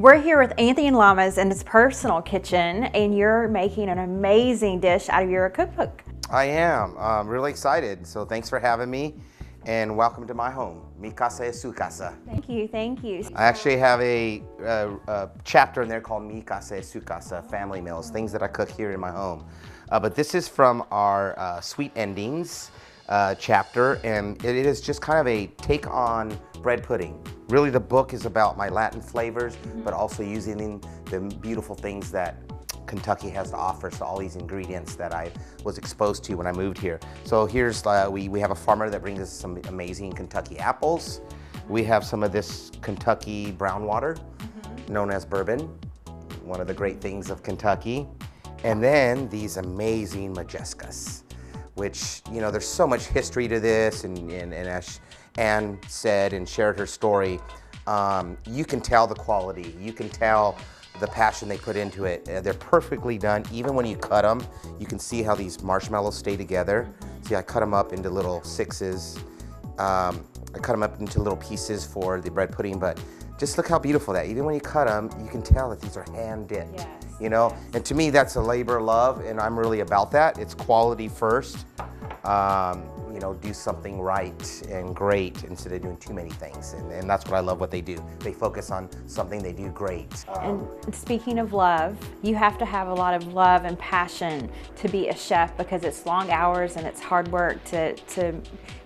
We're here with Anthony and Lamas in his personal kitchen, and you're making an amazing dish out of your cookbook. I am. I'm really excited. So thanks for having me, and welcome to my home. Mi casa es su casa. Thank you, thank you. I actually have a chapter in there called Mi casa es su casa, family meals, things that I cook here in my home. But this is from our Sweet Endings chapter, and it is just kind of a take on bread pudding. Really, the book is about my Latin flavors, but also using the beautiful things that Kentucky has to offer, so all these ingredients that I was exposed to when I moved here. So here's, we have a farmer that brings us some amazing Kentucky apples. We have some of this Kentucky brown water, known as Bourbon, one of the great things of Kentucky. And then these amazing Modjeskas, which, you know, there's so much history to this, and as Ann said and shared her story, you can tell the quality, you can tell the passion they put into it. They're perfectly done. Even when you cut them, you can see how these marshmallows stay together. See, I cut them up into little sixes. I cut them up into little pieces for the bread pudding, but just look how beautiful that. Even when you cut them, you can tell that these are hand dipped. Yes. You know, and to me, that's a labor of love, and I'm really about that. It's quality first. You know, do something right and great instead of doing too many things. And that's what I love what they do. They focus on something they do great. And speaking of love, you have to have a lot of love and passion to be a chef, because it's long hours and it's hard work to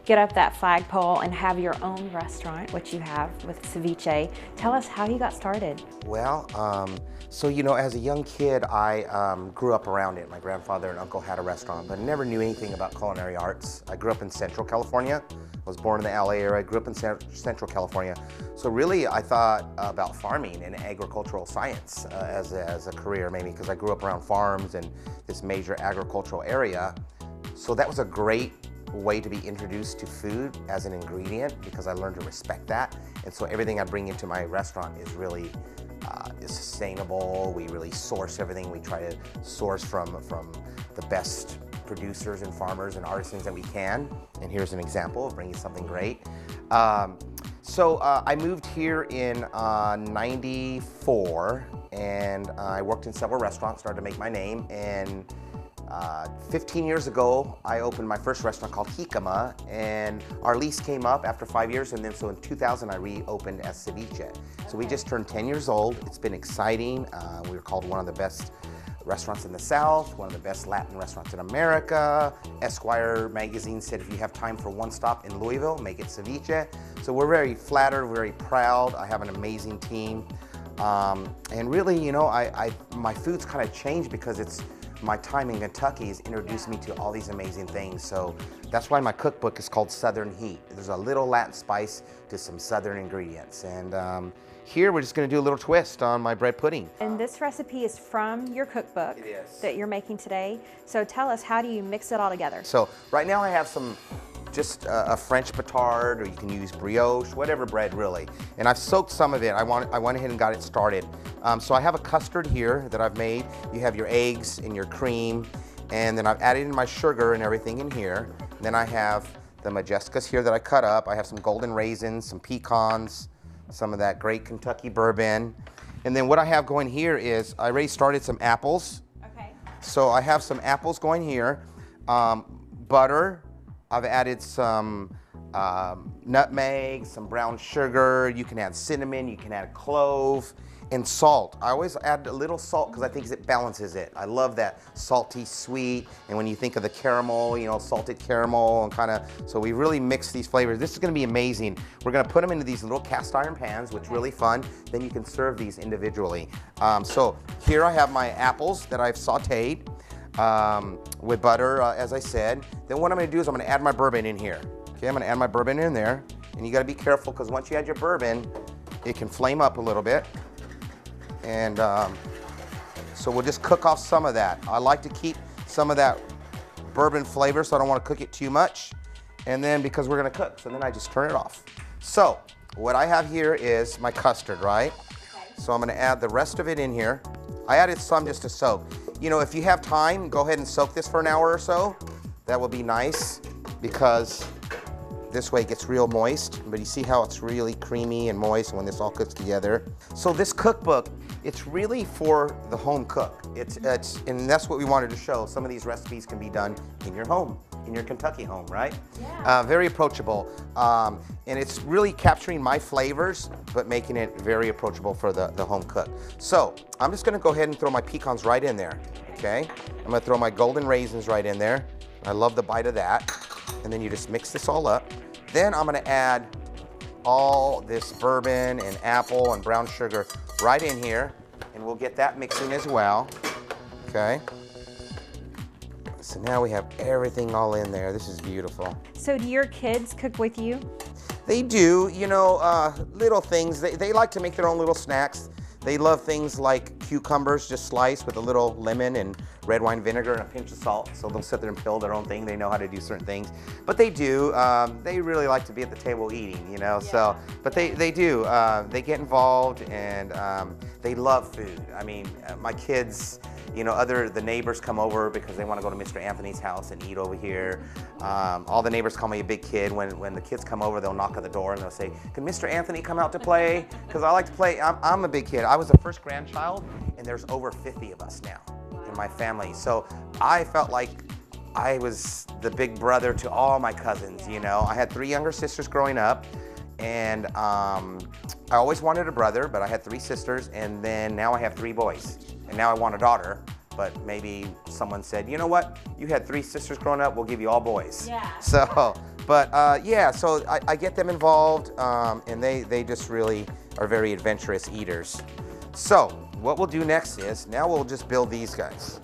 get up that flagpole and have your own restaurant, which you have with Siveche. Tell us how you got started. Well, so, you know, as a young kid, I grew up around it. My grandfather and uncle had a restaurant, but never knew anything about culinary arts. I grew up in Central California. I was born in the LA area. I grew up in Central California. So really, I thought about farming and agricultural science as a career, maybe because I grew up around farms and this major agricultural area. So that was a great way to be introduced to food as an ingredient, because I learned to respect that. And so everything I bring into my restaurant is really is sustainable. We really source everything. We try to source from the best producers and farmers and artisans that we can. And here's an example of bringing something great. So I moved here in '94, and I worked in several restaurants, started to make my name. And 15 years ago, I opened my first restaurant called Jicama, and our lease came up after 5 years, and then so in 2000 I reopened as Siveche. So we just turned 10 years old. It's been exciting. We were called one of the best restaurants in the South, one of the best Latin restaurants in America. Esquire magazine said if you have time for one stop in Louisville, make it Siveche. So we're very flattered, very proud. I have an amazing team. And really, you know, my food's kind of changed because my time in Kentucky has introduced me to all these amazing things. So that's why my cookbook is called Southern Heat. There's a little Latin spice to some Southern ingredients. And here we're just gonna do a little twist on my bread pudding. And this recipe is from your cookbook that you're making today. So tell us, how do you mix it all together? So right now I have just a French petard, or you can use brioche, whatever bread really. And I've soaked some of it. I went ahead and got it started. So I have a custard here that I've made. You have your eggs and your cream, and then I've added in my sugar and everything in here. And then I have the Modjeskas here that I cut up. I have some golden raisins, some pecans, some of that great Kentucky bourbon. And then what I have going here is I already started some apples. Okay. So I have some apples going here, butter. I've added some nutmeg, some brown sugar. You can add cinnamon, you can add clove, and salt. I always add a little salt because I think it balances it. I love that salty, sweet, and when you think of the caramel, you know, salted caramel, and kind of, so we really mix these flavors. This is gonna be amazing. We're gonna put them into these little cast iron pans, which is really fun. Then you can serve these individually. So here I have my apples that I've sauteed with butter, as I said. Then what I'm gonna do is I'm gonna add my bourbon in here. Okay, I'm gonna add my bourbon in there. And you gotta be careful, because once you add your bourbon, it can flame up a little bit. And so we'll just cook off some of that. I like to keep some of that bourbon flavor, so I don't wanna cook it too much. And then, because we're gonna cook, so then I just turn it off. So what I have here is my custard, right? Okay. So I'm gonna add the rest of it in here. I added some just to soak. You know, if you have time, go ahead and soak this for an hour or so. That will be nice, because This way it gets real moist, but you see how it's really creamy and moist when this all cooks together. So this cookbook, it's really for the home cook. And that's what we wanted to show. Some of these recipes can be done in your home, in your Kentucky home, right? Yeah. Very approachable. And it's really capturing my flavors, but making it very approachable for the home cook. So I'm just gonna go ahead and throw my pecans right in there, okay? I'm gonna throw my golden raisins right in there. I love the bite of that. And then you just mix this all up. Then I'm gonna add all this bourbon and apple and brown sugar right in here, and we'll get that mixing as well, okay? So now we have everything all in there. This is beautiful. So do your kids cook with you? They do, you know, little things. They like to make their own little snacks. They love things like cucumbers just sliced with a little lemon and red wine vinegar and a pinch of salt. So they'll sit there and peel their own thing. They know how to do certain things. But they do, they really like to be at the table eating, you know, so, but they do. They get involved and they love food. I mean, my kids, you know, the neighbors come over because they want to go to Mr. Anthony's house and eat over here. All the neighbors call me a big kid. When the kids come over, they'll knock on the door and they'll say, "Can Mr. Anthony come out to play?" Because I like to play. I'm a big kid. I was the first grandchild, and there's over 50 of us now in my family. So I felt like I was the big brother to all my cousins, you know. I had 3 younger sisters growing up, and I always wanted a brother, but I had 3 sisters, and then now I have 3 boys. And now I want a daughter, but maybe someone said, you know what, you had 3 sisters growing up, we'll give you all boys. Yeah. So, but yeah, so I get them involved, and they just really are very adventurous eaters. So what we'll do next is, now we'll just build these guys.